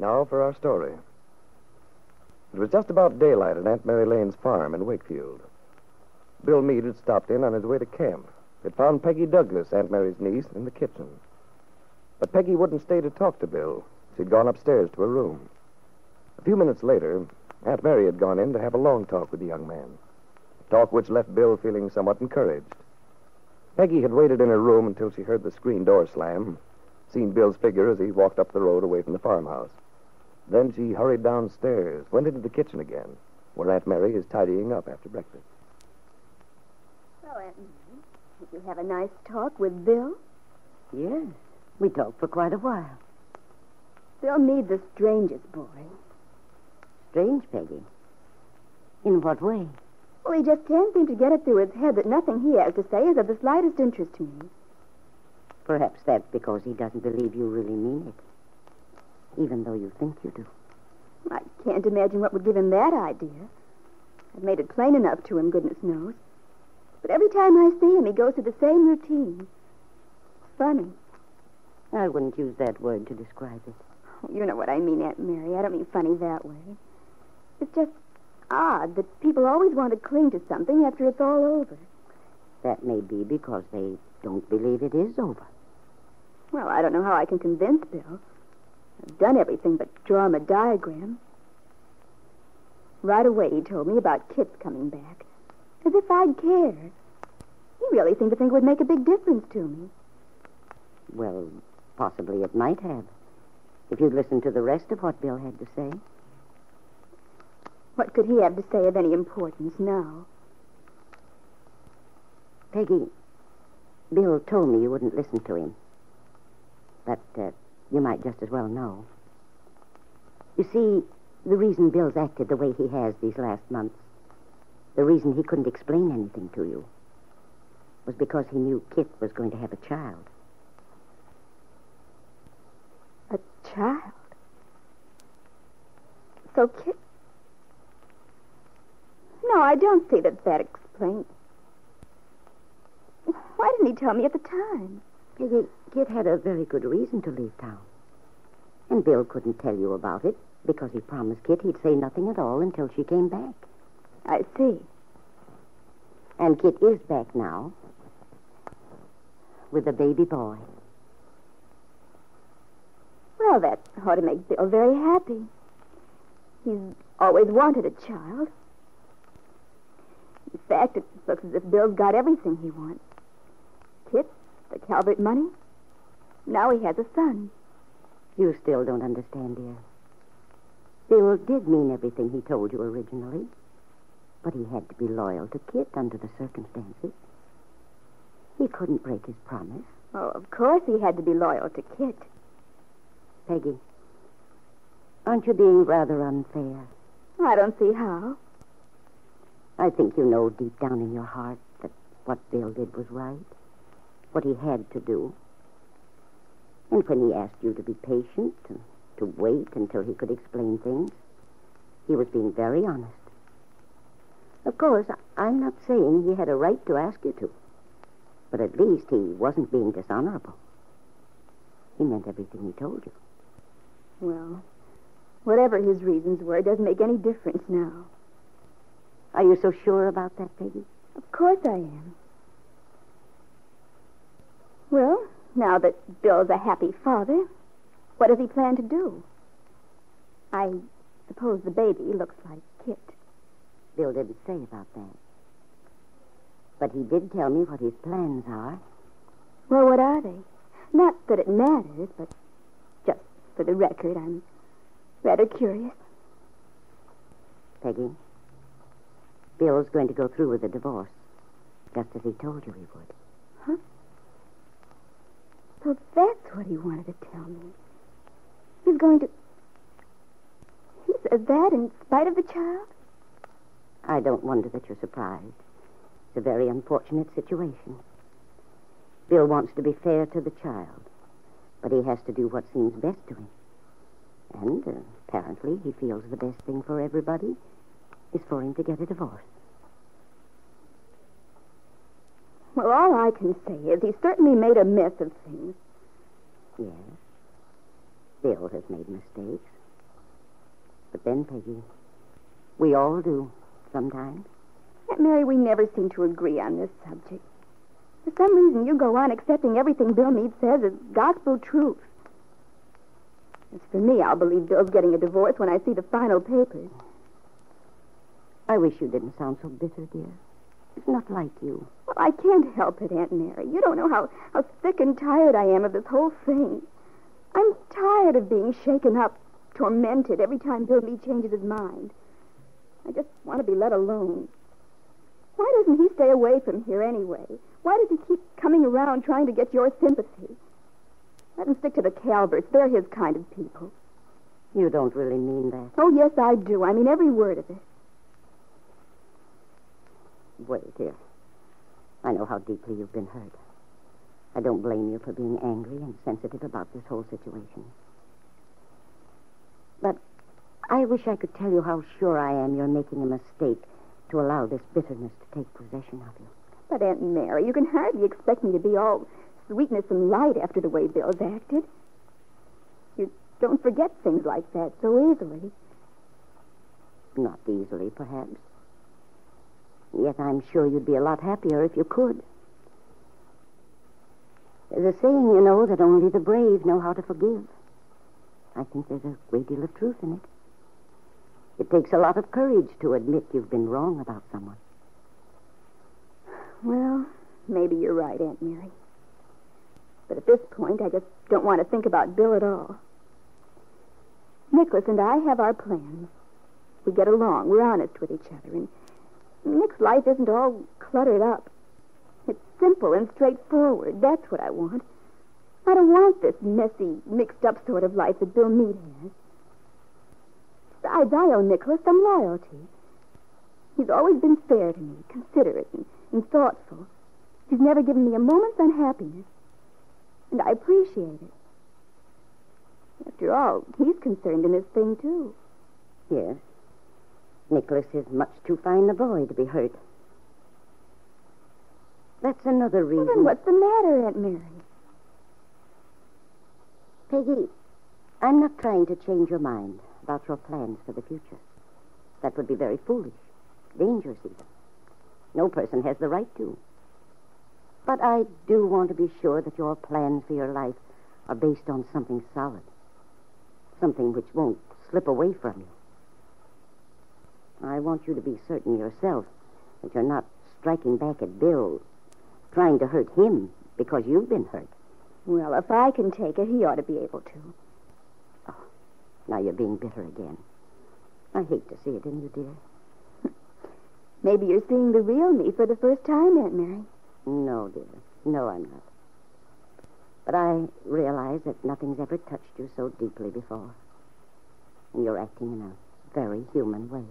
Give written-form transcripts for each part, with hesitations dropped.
Now for our story. It was just about daylight at Aunt Mary Lane's farm in Wakefield. Bill Meade had stopped in on his way to camp. Had found Peggy Douglas, Aunt Mary's niece, in the kitchen. But Peggy wouldn't stay to talk to Bill. She'd gone upstairs to her room. A few minutes later, Aunt Mary had gone in to have a long talk with the young man. A talk which left Bill feeling somewhat encouraged. Peggy had waited in her room until she heard the screen door slam, seen Bill's figure as he walked up the road away from the farmhouse. Then she hurried downstairs, went into the kitchen again, where Aunt Mary is tidying up after breakfast. So, Aunt Mary, did you have a nice talk with Bill? Yes, we talked for quite a while. Bill Meade's the strangest boy. Strange, Peggy. In what way? Well, he just can't seem to get it through his head that nothing he has to say is of the slightest interest to me. Perhaps that's because he doesn't believe you really mean it, even though you think you do. I can't imagine what would give him that idea. I've made it plain enough to him, goodness knows. But every time I see him, he goes through the same routine. It's funny. I wouldn't use that word to describe it. Oh, you know what I mean, Aunt Mary. I don't mean funny that way. It's just odd that people always want to cling to something after it's all over. That may be because they don't believe it is over. Well, I don't know how I can convince Bill. I've done everything but draw him a diagram. Right away he told me about Kit's coming back. As if I'd care. He really seemed to think it would make a big difference to me. Well, possibly it might have. If you'd listened to the rest of what Bill had to say. What could he have to say of any importance now? Peggy, Bill told me you wouldn't listen to him. But you might just as well know. You see, the reason Bill's acted the way he has these last months, the reason he couldn't explain anything to you, was because he knew Kit was going to have a child. A child? So Kit... No, I don't see that explains... Why didn't he tell me at the time? Peggy, Kit had a very good reason to leave town. And Bill couldn't tell you about it because he promised Kit he'd say nothing at all until she came back. I see. And Kit is back now with a baby boy. Well, that ought to make Bill very happy. He's always wanted a child. In fact, it looks as if Bill's got everything he wants. Kit, the Calvert money. Now he has a son. You still don't understand, dear. Bill did mean everything he told you originally, but he had to be loyal to Kit under the circumstances. He couldn't break his promise. Oh, of course he had to be loyal to Kit. Peggy, aren't you being rather unfair? I don't see how. I think you know deep down in your heart that what Bill did was right. What he had to do. And when he asked you to be patient and to wait until he could explain things, he was being very honest. Of course, I'm not saying he had a right to ask you to, but at least he wasn't being dishonorable. He meant everything he told you. Well, whatever his reasons were, it doesn't make any difference now. Are you so sure about that, Peggy? Of course I am. Well, now that Bill's a happy father, what does he plan to do? I suppose the baby looks like Kit. Bill didn't say about that. But he did tell me what his plans are. Well, what are they? Not that it matters, but just for the record, I'm rather curious. Peggy, Bill's going to go through with the divorce, just as he told you he would. Huh? So that's what he wanted to tell me. He's going to... He says that in spite of the child? I don't wonder that you're surprised. It's a very unfortunate situation. Bill wants to be fair to the child, but he has to do what seems best to him. And apparently he feels the best thing for everybody is for him to get a divorce. Well, all I can say is he certainly made a mess of things. Yes. Bill has made mistakes. But then, Peggy, we all do, sometimes. Aunt Mary, we never seem to agree on this subject. For some reason, you go on accepting everything Bill Meade says as gospel truth. As for me, I'll believe Bill's getting a divorce when I see the final papers. I wish you didn't sound so bitter, dear. It's not like you. Well, I can't help it, Aunt Mary. You don't know how sick and tired I am of this whole thing. I'm tired of being shaken up, tormented every time Bill Meade changes his mind. I just want to be let alone. Why doesn't he stay away from here anyway? Why does he keep coming around trying to get your sympathy? Let him stick to the Calverts. They're his kind of people. You don't really mean that. Oh, yes, I do. I mean every word of it. Wait, dear. I know how deeply you've been hurt. I don't blame you for being angry and sensitive about this whole situation. But I wish I could tell you how sure I am you're making a mistake to allow this bitterness to take possession of you. But, Aunt Mary, you can hardly expect me to be all sweetness and light after the way Bill's acted. You don't forget things like that so easily. Not easily, perhaps. Yet I'm sure you'd be a lot happier if you could. There's a saying, you know, that only the brave know how to forgive. I think there's a great deal of truth in it. It takes a lot of courage to admit you've been wrong about someone. Well, maybe you're right, Aunt Mary. But at this point, I just don't want to think about Bill at all. Nicholas and I have our plans. We get along. We're honest with each other. And Nick's life isn't all cluttered up. It's simple and straightforward. That's what I want. I don't want this messy, mixed-up sort of life that Bill Meade has. Besides, I owe Nicholas some loyalty. He's always been fair to me, considerate and thoughtful. He's never given me a moment's unhappiness. And I appreciate it. After all, he's concerned in this thing, too. Yes. Nicholas is much too fine a boy to be hurt. That's another reason. Well, then what's the matter, Aunt Mary? Peggy, I'm not trying to change your mind about your plans for the future. That would be very foolish, dangerous even. No person has the right to. But I do want to be sure that your plans for your life are based on something solid. Something which won't slip away from you. I want you to be certain yourself that you're not striking back at Bill, trying to hurt him because you've been hurt. Well, if I can take it, he ought to be able to. Oh, now you're being bitter again. I hate to see it in you, dear. Maybe you're seeing the real me for the first time, Aunt Mary. No, dear. No, I'm not. But I realize that nothing's ever touched you so deeply before. And you're acting in a very human way.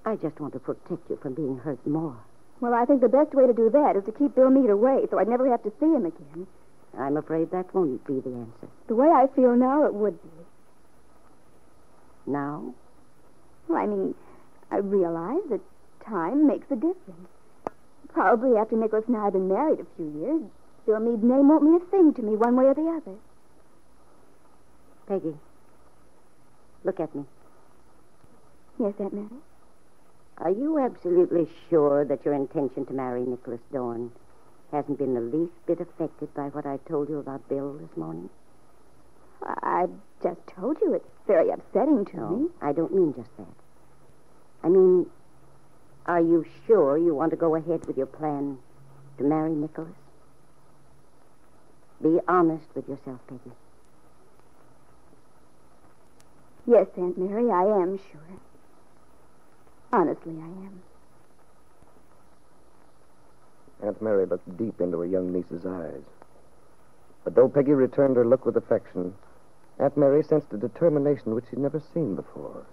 I just want to protect you from being hurt more. Well, I think the best way to do that is to keep Bill Meade away so I'd never have to see him again. I'm afraid that won't be the answer. The way I feel now, it would be. Now? Well, I mean, I realize that time makes a difference. Probably after Nicholas and I have been married a few years, Bill Meade's name won't mean a thing to me one way or the other. Peggy, look at me. Yes, Aunt Mary? Are you absolutely sure that your intention to marry Nicholas Dorn hasn't been the least bit affected by what I told you about Bill this morning? I just told you it's very upsetting to me. I don't mean just that. I mean, are you sure you want to go ahead with your plan to marry Nicholas? Be honest with yourself, Peggy. Yes, Aunt Mary, I am sure. Honestly, I am. Aunt Mary looked deep into her young niece's eyes. But though Peggy returned her look with affection, Aunt Mary sensed a determination which she'd never seen before.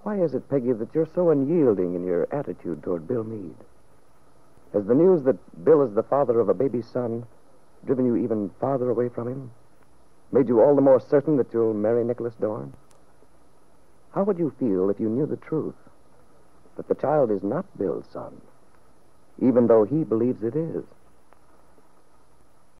Why is it, Peggy, that you're so unyielding in your attitude toward Bill Meade? Has the news that Bill is the father of a baby son driven you even farther away from him? Made you all the more certain that you'll marry Nicholas Dorn? How would you feel if you knew the truth? That the child is not Bill's son, even though he believes it is?